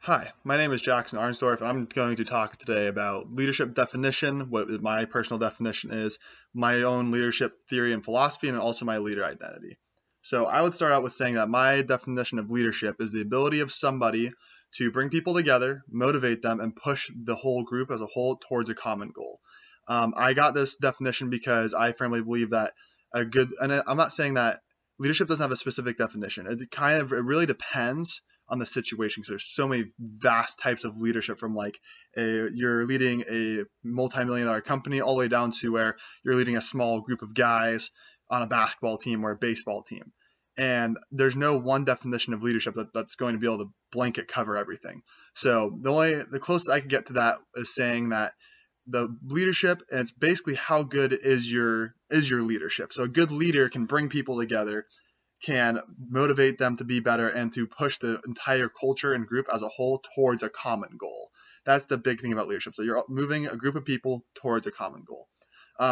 Hi, my name is Jackson Arnsdorf, and I'm going to talk today about leadership definition, what my personal definition is, my own leadership theory and philosophy, and also my leader identity. So I would start out with saying that my definition of leadership is the ability of somebody to bring people together, motivate them, and push the whole group as a whole towards a common goal. I got this definition because I firmly believe that and I'm not saying that leadership doesn't have a specific definition. It really depends on the situation because there's so many vast types of leadership from you're leading a multi-million dollar company all the way down to where you're leading a small group of guys on a basketball team or a baseball team. And there's no one definition of leadership that's going to be able to blanket cover everything. So the closest I can get to that is saying that the leadership, and it's basically how good is your leadership. So a good leader can bring people together, can motivate them to be better, and to push the entire culture and group as a whole towards a common goal. That's the big thing about leadership. So you're moving a group of people towards a common goal.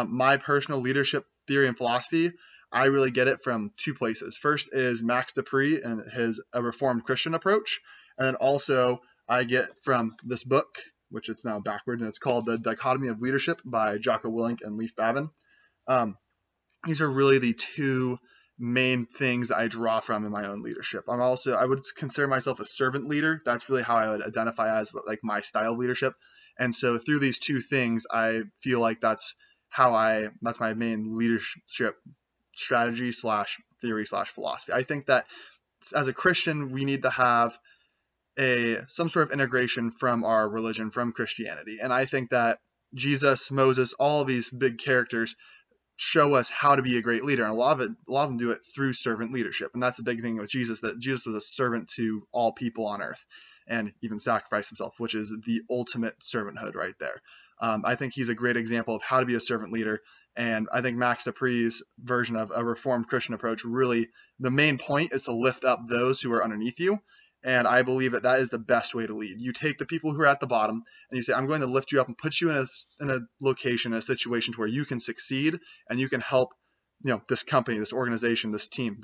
My personal leadership theory and philosophy, I really get it from two places. First is Max Dupree and a Reformed Christian approach. And then also I get from this book, which it's now backwards, and it's called The Dichotomy of Leadership by Jocko Willink and Leif Babin. These are really the two main things I draw from in my own leadership. I would consider myself a servant leader. That's really how I would identify as like my style of leadership. And so through these two things, I feel like that's my main leadership strategy / theory / philosophy. I think that as a Christian, we need to have some sort of integration from our religion, from Christianity. And I think that Jesus, Moses, all of these big characters show us how to be a great leader, and a lot of them do it through servant leadership. And that's the big thing with Jesus, that Jesus was a servant to all people on earth and even sacrificed himself, which is the ultimate servanthood right there. I think he's a great example of how to be a servant leader, and I think Max Dupree's version of a Reformed Christian approach, really the main point is to lift up those who are underneath you. And I believe that is the best way to lead. You take the people who are at the bottom and you say, I'm going to lift you up and put you in a location, a situation to where you can succeed and you can help, this company, this organization, this team,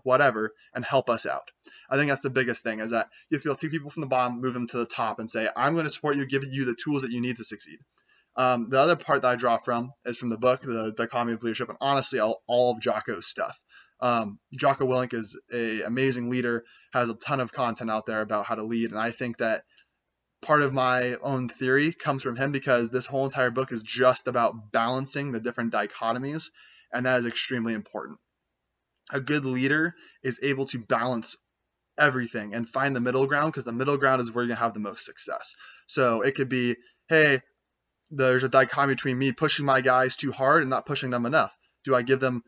whatever, and help us out. I think that's the biggest thing, is that you have to take people from the bottom, move them to the top, and say, I'm going to support you, give you the tools that you need to succeed. The other part that I draw from is from the book, The Dichotomy of Leadership, and honestly, all of Jocko's stuff. Jocko Willink is an amazing leader, has a ton of content out there about how to lead, and I think that part of my own theory comes from him, because this whole entire book is just about balancing the different dichotomies, and that is extremely important. A good leader is able to balance everything and find the middle ground, because the middle ground is where you're going to have the most success. So it could be, hey, there's a dichotomy between me pushing my guys too hard and not pushing them enough. Do I give them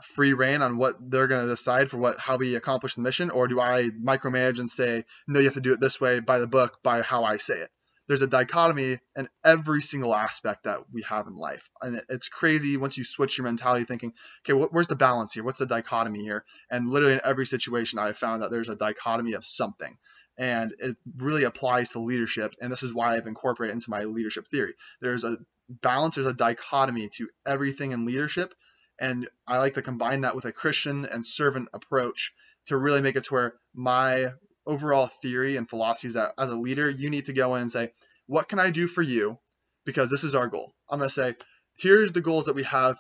free reign on what they're going to decide for how we accomplish the mission, or do I micromanage and say, no, you have to do it this way, by the book, by how I say it? There's a dichotomy in every single aspect that we have in life, and it's crazy once you switch your mentality, thinking, okay, where's the balance here? What's the dichotomy here? And literally in every situation, I've found that there's a dichotomy of something, and it really applies to leadership. And this is why I've incorporated into my leadership theory. There's a balance, there's a dichotomy to everything in leadership. And I like to combine that with a Christian and servant approach to really make it to where my overall theory and philosophy is that as a leader, you need to go in and say, what can I do for you? Because this is our goal. I'm going to say, here's the goals that we have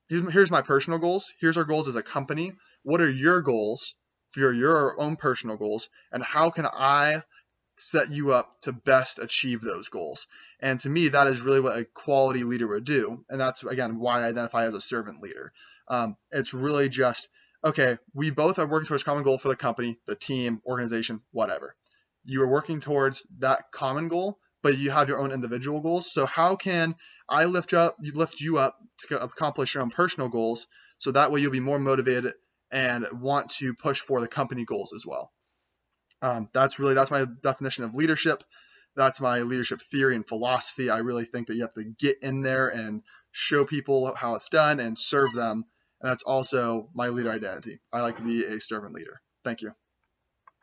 here's my personal goals. Here's our goals as a company. What are your goals for your own personal goals? And how can I set you up to best achieve those goals? And to me, that is really what a quality leader would do. And that's, again, why I identify as a servant leader. It's really just, okay, we both are working towards a common goal for the company, the team, organization, whatever. You are working towards that common goal, but you have your own individual goals. So how can I lift you up to accomplish your own personal goals, so that way you'll be more motivated and want to push for the company goals as well. That's my definition of leadership. That's my leadership theory and philosophy. I really think that you have to get in there and show people how it's done and serve them. And that's also my leader identity. I like to be a servant leader. Thank you.